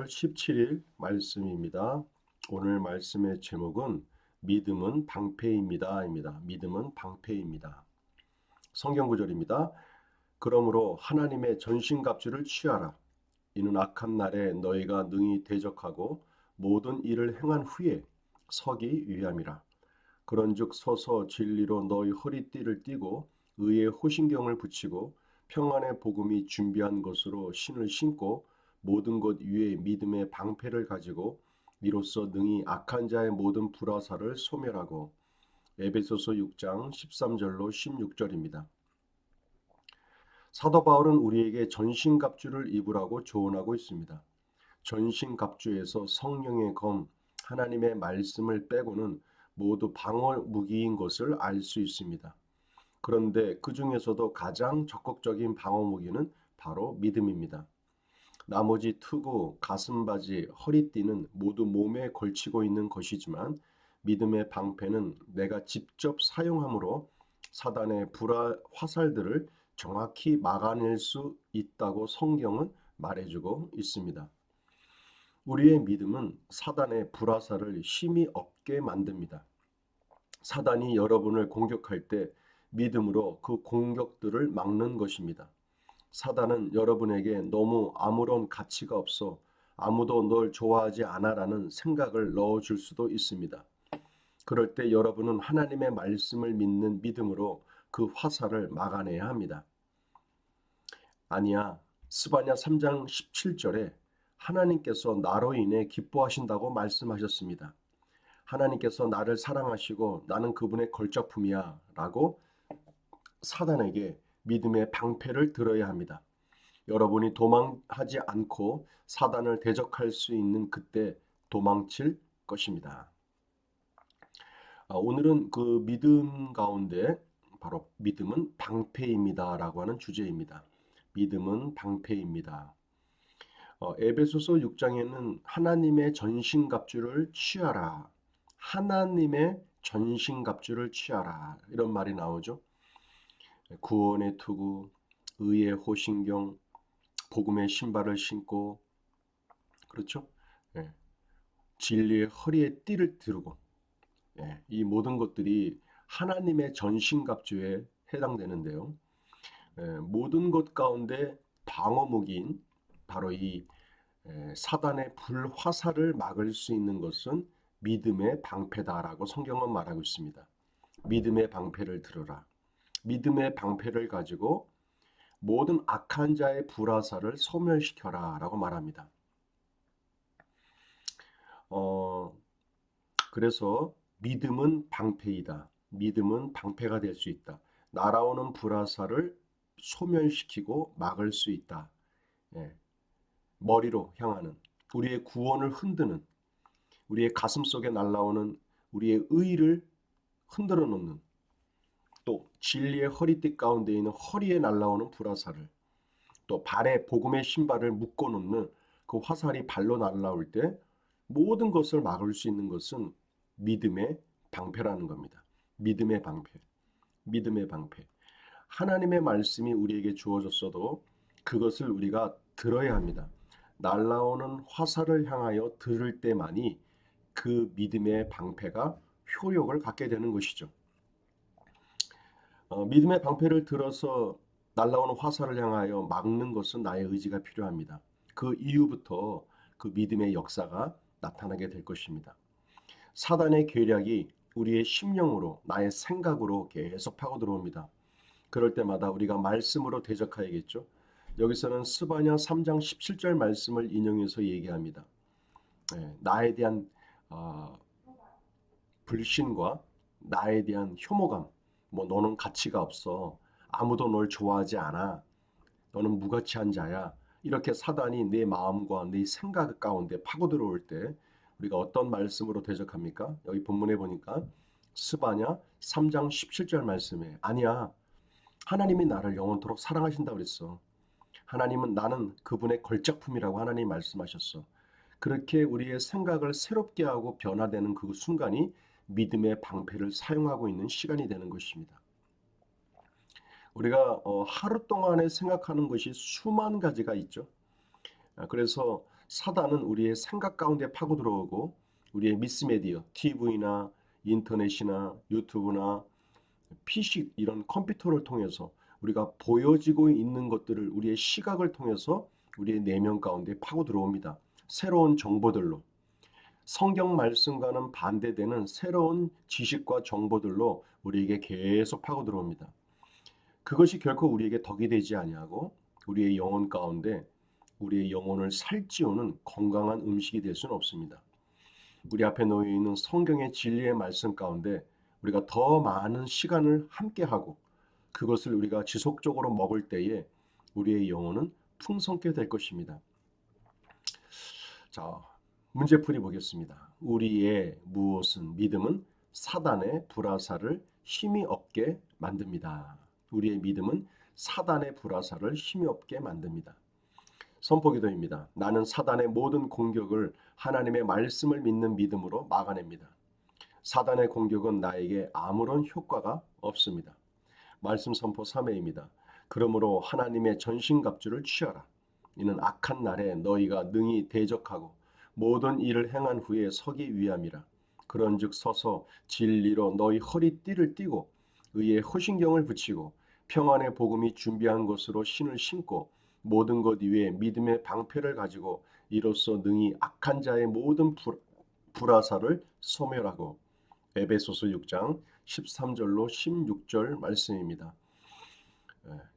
17일 말씀입니다. 오늘 말씀의 제목은 믿음은 방패입니다입니다. 믿음은 방패입니다. 성경 구절입니다. 그러므로 하나님의 전신갑주를 취하라. 이는 악한 날에 너희가 능히 대적하고 모든 일을 행한 후에 서기 위함이라. 그런즉 서서 진리로 너희 허리띠를 띠고 의의 호신경을 붙이고 평안의 복음이 준비한 것으로 신을 신고 모든 것 위에 믿음의 방패를 가지고 이로써 능히 악한 자의 모든 불화살을 소멸하고. 에베소서 6장 13절로 16절입니다. 사도 바울은 우리에게 전신갑주를 입으라고 조언하고 있습니다. 전신갑주에서 성령의 검, 하나님의 말씀을 빼고는 모두 방어 무기인 것을 알 수 있습니다. 그런데 그 중에서도 가장 적극적인 방어 무기는 바로 믿음입니다. 나머지 투구, 가슴바지, 허리띠는 모두 몸에 걸치고 있는 것이지만 믿음의 방패는 내가 직접 사용함으로 사단의 불화 화살들을 정확히 막아낼 수 있다고 성경은 말해주고 있습니다. 우리의 믿음은 사단의 불화살을 힘이 없게 만듭니다. 사단이 여러분을 공격할 때 믿음으로 그 공격들을 막는 것입니다. 사단은 여러분에게 너무 아무런 가치가 없어 아무도 널 좋아하지 않아라는 생각을 넣어줄 수도 있습니다. 그럴 때 여러분은 하나님의 말씀을 믿는 믿음으로 그 화살을 막아내야 합니다. 아니야, 스바냐 3장 17절에 하나님께서 나로 인해 기뻐하신다고 말씀하셨습니다. 하나님께서 나를 사랑하시고 나는 그분의 걸작품이야 라고 사단에게 믿음의 방패를 들어야 합니다. 여러분이 도망하지 않고 사단을 대적할 수 있는 그때 도망칠 것입니다. 오늘은 그 믿음 가운데 바로 믿음은 방패입니다 라고 하는 주제입니다. 믿음은 방패입니다. 에베소서 6장에는 하나님의 전신갑주를 취하라. 하나님의 전신갑주를 취하라. 이런 말이 나오죠. 구원의 투구, 의의 호신경, 복음의 신발을 신고, 그렇죠? 예. 진리의 허리에 띠를 두르고, 예. 이 모든 것들이 하나님의 전신갑주에 해당되는데요. 모든 것 가운데 방어 무기인 바로 이 사단의 불화살을 막을 수 있는 것은 믿음의 방패다라고 성경은 말하고 있습니다. 믿음의 방패를 들어라. 믿음의 방패를 가지고 모든 악한 자의 불화살을 소멸시켜라 라고 말합니다. 그래서 믿음은 방패이다. 믿음은 방패가 될 수 있다. 날아오는 불화살을 소멸시키고 막을 수 있다. 예. 머리로 향하는 우리의 구원을 흔드는 우리의 가슴 속에 날아오는 우리의 의를 흔들어 놓는 또 진리의 허리띠 가운데 있는 허리에 날아오는 불화살을 또 발에 복음의 신발을 묶어 놓는 그 화살이 발로 날아올 때 모든 것을 막을 수 있는 것은 믿음의 방패라는 겁니다. 믿음의 방패. 믿음의 방패. 하나님의 말씀이 우리에게 주어졌어도 그것을 우리가 들어야 합니다. 날아오는 화살을 향하여 들을 때만이 그 믿음의 방패가 효력을 갖게 되는 것이죠. 믿음의 방패를 들어서 날아오는 화살을 향하여 막는 것은 나의 의지가 필요합니다. 그 이후부터 그 믿음의 역사가 나타나게 될 것입니다. 사단의 계략이 우리의 심령으로 나의 생각으로 계속 파고 들어옵니다. 그럴 때마다 우리가 말씀으로 대적해야겠죠. 여기서는 스바냐 3장 17절 말씀을 인용해서 얘기합니다. 나에 대한 불신과 나에 대한 혐오감, 뭐 너는 가치가 없어, 아무도 널 좋아하지 않아, 너는 무가치한 자야, 이렇게 사단이 내 마음과 내 생각 가운데 파고 들어올 때 우리가 어떤 말씀으로 대적합니까? 여기 본문에 보니까 스바냐 3장 17절 말씀에 아니야, 하나님이 나를 영원토록 사랑하신다고 그랬어. 하나님은 나는 그분의 걸작품이라고 하나님 말씀하셨어. 그렇게 우리의 생각을 새롭게 하고 변화되는 그 순간이 믿음의 방패를 사용하고 있는 시간이 되는 것입니다. 우리가 하루 동안에 생각하는 것이 수만 가지가 있죠. 그래서 사단은 우리의 생각 가운데 파고 들어오고 우리의 미스미디어, TV나 인터넷이나 유튜브나 PC 이런 컴퓨터를 통해서 우리가 보여지고 있는 것들을 우리의 시각을 통해서 우리의 내면 가운데 파고 들어옵니다. 새로운 정보들로 성경 말씀과는 반대되는 새로운 지식과 정보들로 우리에게 계속 파고 들어옵니다. 그것이 결코 우리에게 덕이 되지 아니하고 우리의 영혼 가운데 우리의 영혼을 살찌우는 건강한 음식이 될 수는 없습니다. 우리 앞에 놓여 있는 성경의 진리의 말씀 가운데 우리가 더 많은 시간을 함께하고 그것을 우리가 지속적으로 먹을 때에 우리의 영혼은 풍성케 될 것입니다. 자, 문제풀이 보겠습니다. 우리의 무엇은 믿음은 사단의 불화살을 힘이 없게 만듭니다. 우리의 믿음은 사단의 불화살을 힘이 없게 만듭니다. 선포기도입니다. 나는 사단의 모든 공격을 하나님의 말씀을 믿는 믿음으로 막아냅니다. 사단의 공격은 나에게 아무런 효과가 없습니다. 말씀 선포 3회입니다. 그러므로 하나님의 전신갑주를 취하라. 이는 악한 날에 너희가 능히 대적하고 모든 일을 행한 후에 서기 위함이라. 그런즉 서서 진리로 너희 허리띠를 띠고 의의 허신경을 붙이고 평안의 복음이 준비한 것으로 신을 신고 모든 것 위에 믿음의 방패를 가지고 이로써 능히 악한 자의 모든 불화살을 소멸하고. 에베소서 6장 13절로 16절 말씀입니다.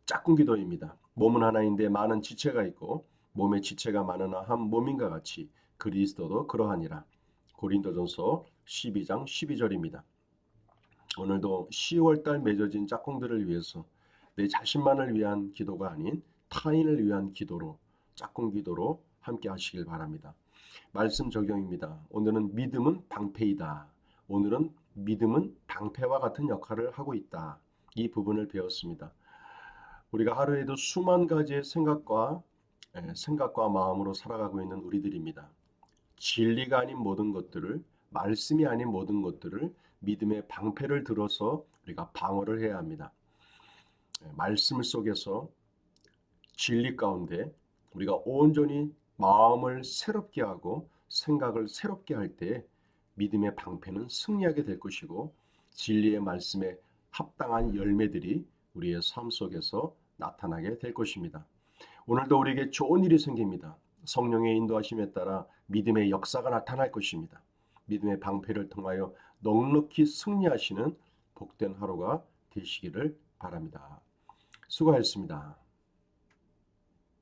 짝꿍 기도입니다. 몸은 하나인데 많은 지체가 있고 몸의 지체가 많으나 한 몸인가 같이 그리스도도 그러하니라. 고린도전서 12장 12절입니다. 오늘도 10월달 맺어진 짝꿍들을 위해서 내 자신만을 위한 기도가 아닌 타인을 위한 기도로 짝꿍 기도로 함께 하시길 바랍니다. 말씀 적용입니다. 오늘은 믿음은 방패이다. 오늘은 믿음은 방패와 같은 역할을 하고 있다. 이 부분을 배웠습니다. 우리가 하루에도 수만 가지의 생각과 마음으로 살아가고 있는 우리들입니다. 진리가 아닌 모든 것들을, 말씀이 아닌 모든 것들을 믿음의 방패를 들어서 우리가 방어를 해야 합니다. 말씀 속에서 진리 가운데 우리가 온전히 마음을 새롭게 하고 생각을 새롭게 할 때 믿음의 방패는 승리하게 될 것이고 진리의 말씀에 합당한 열매들이 우리의 삶 속에서 나타나게 될 것입니다. 오늘도 우리에게 좋은 일이 생깁니다. 성령의 인도하심에 따라 믿음의 역사가 나타날 것입니다. 믿음의 방패를 통하여 넉넉히 승리하시는 복된 하루가 되시기를 바랍니다. 수고하셨습니다.